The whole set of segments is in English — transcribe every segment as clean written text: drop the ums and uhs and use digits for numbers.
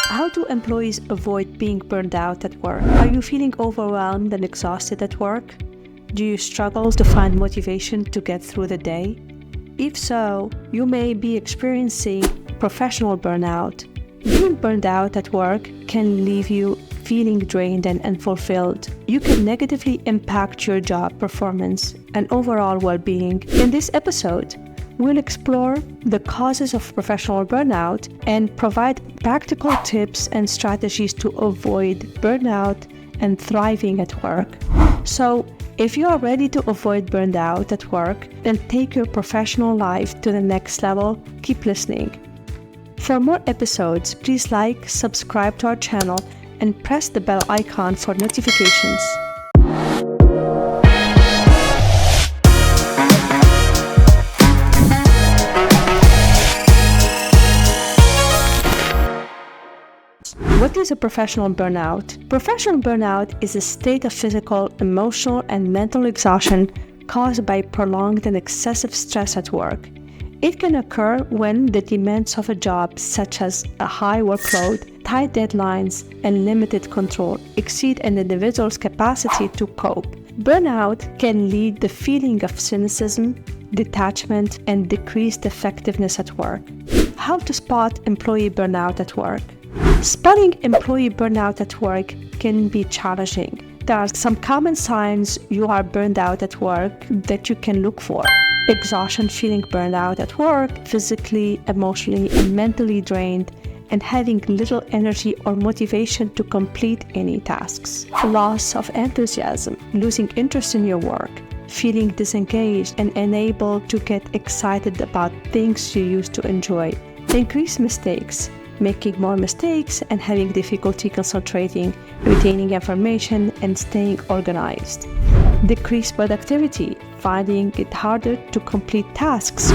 How do employees avoid being burned out at work? Are you feeling overwhelmed and exhausted at work? Do you struggle to find motivation to get through the day? If so, you may be experiencing professional burnout. Being burned out at work can leave you feeling drained and unfulfilled. You can negatively impact your job performance and overall well-being. In this episode, we'll explore the causes of professional burnout and provide practical tips and strategies to avoid burnout and thriving at work. So, if you are ready to avoid burnout at work and take your professional life to the next level, keep listening. For more episodes, please like, subscribe to our channel, and press the bell icon for notifications. What is a professional burnout? Professional burnout is a state of physical, emotional, and mental exhaustion caused by prolonged and excessive stress at work. It can occur when the demands of a job, such as a high workload, tight deadlines, and limited control, exceed an individual's capacity to cope. Burnout can lead to feeling of cynicism, detachment, and decreased effectiveness at work. How to spot employee burnout at work? Spotting employee burnout at work can be challenging. There are some common signs you are burned out at work that you can look for. Exhaustion, feeling burned out at work, physically, emotionally, and mentally drained, and having little energy or motivation to complete any tasks. Loss of enthusiasm, losing interest in your work, feeling disengaged and unable to get excited about things you used to enjoy. Increased mistakes, making more mistakes and having difficulty concentrating, retaining information, and staying organized. Decreased productivity, finding it harder to complete tasks,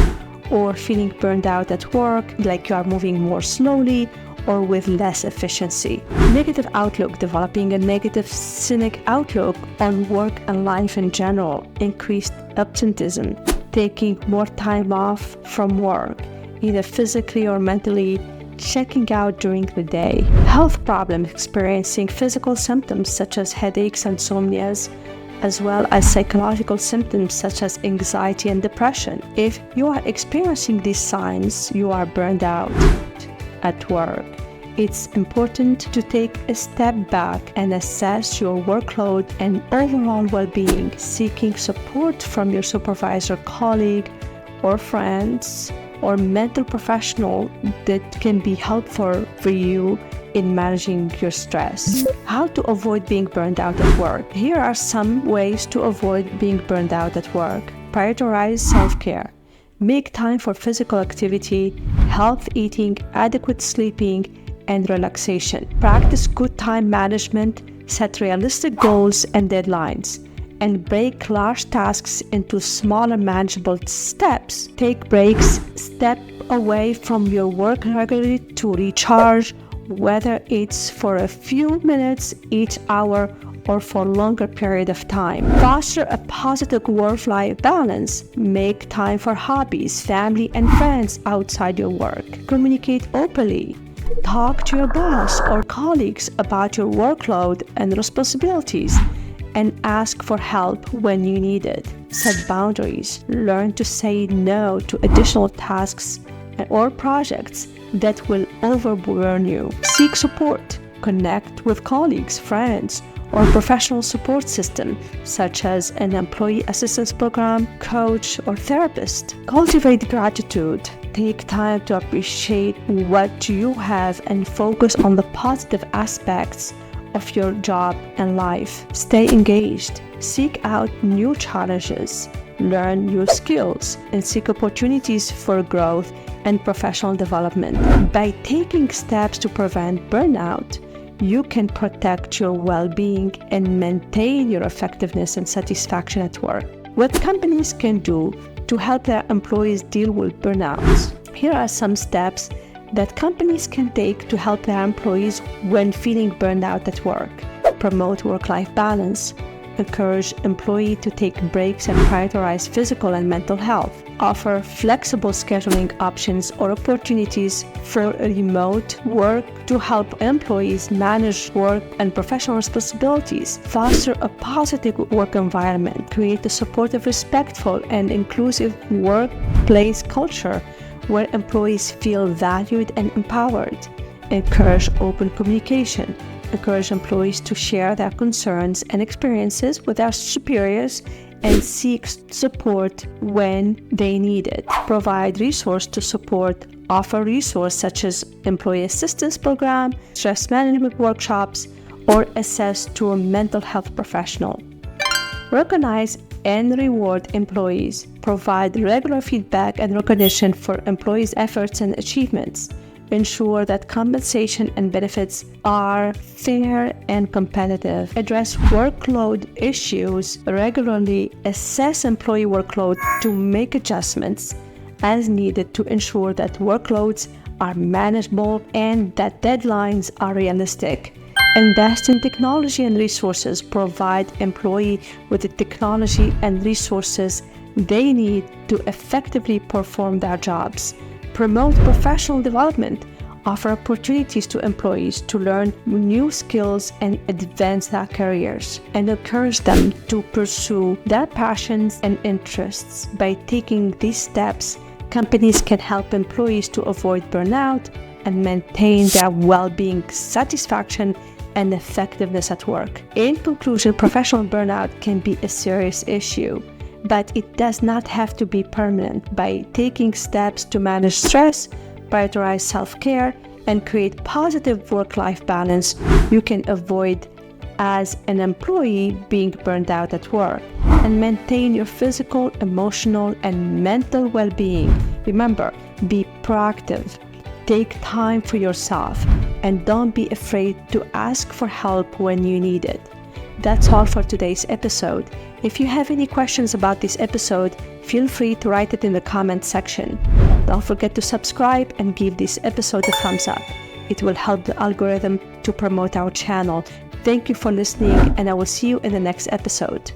or feeling burned out at work, like you are moving more slowly or with less efficiency. Negative outlook, developing a negative, cynic outlook on work and life in general. Increased absenteeism, taking more time off from work, either physically or mentally, checking out during the day. Health problems, experiencing physical symptoms such as headaches and insomnias, as well as psychological symptoms such as anxiety and depression. If you are experiencing these signs, you are burned out at work. It's important to take a step back and assess your workload and overall well-being, seeking support from your supervisor, colleague, or friends, or mental professional that can be helpful for you in managing your stress. How to avoid being burned out at work? Here are some ways to avoid being burned out at work. Prioritize self-care. Make time for physical activity, healthy eating, adequate sleeping, and relaxation. Practice good time management, set realistic goals and deadlines, and break large tasks into smaller manageable steps. Take breaks, step away from your work regularly to recharge, whether it's for a few minutes each hour or for a longer period of time. Foster a positive work-life balance. Make time for hobbies, family, and friends outside your work. Communicate openly. Talk to your boss or colleagues about your workload and responsibilities, and ask for help when you need it. Set boundaries. Learn to say no to additional tasks or projects that will overburden you. Seek support. Connect with colleagues, friends, or professional support system, such as an employee assistance program, coach, or therapist. Cultivate gratitude. Take time to appreciate what you have and focus on the positive aspects of your job and life. Stay engaged. Seek out new challenges. Learn new skills and seek opportunities for growth and professional development. By taking steps to prevent burnout, you can protect your well-being and maintain your effectiveness and satisfaction at work. What companies can do to help their employees deal with burnouts? Here are some steps that companies can take to help their employees when feeling burned out at work. Promote work-life balance. encourage employees to take breaks and prioritize physical and mental health. Offer flexible scheduling options or opportunities for remote work to help employees manage work and professional responsibilities. Foster a positive work environment. Create a supportive, respectful, and inclusive workplace culture where employees feel valued and empowered. Encourage open communication. Encourage employees to share their concerns and experiences with their superiors and seek support when they need it. Provide resources to support. Offer resources such as employee assistance program, stress management workshops, or access to a mental health professional. Recognize and reward employees. Provide regular feedback and recognition for employees' efforts and achievements. Ensure that compensation and benefits are fair and competitive. Address workload issues regularly. Assess employee workload to make adjustments as needed to ensure that workloads are manageable and that deadlines are realistic. Invest in technology and resources. Provide employees with the technology and resources they need to effectively perform their jobs. Promote professional development. Offer opportunities to employees to learn new skills and advance their careers. And encourage them to pursue their passions and interests. By taking these steps, companies can help employees to avoid burnout and maintain their well-being, satisfaction, and effectiveness at work. In conclusion, professional burnout can be a serious issue, but it does not have to be permanent. By taking steps to manage stress, prioritize self-care, and create positive work-life balance, you can avoid as an employee being burned out at work and maintain your physical, emotional, and mental well-being. Remember, be proactive. Take time for yourself and don't be afraid to ask for help when you need it. That's all for today's episode. If you have any questions about this episode, feel free to write it in the comment section. Don't forget to subscribe and give this episode a thumbs up. It will help the algorithm to promote our channel. Thank you for listening, and I will see you in the next episode.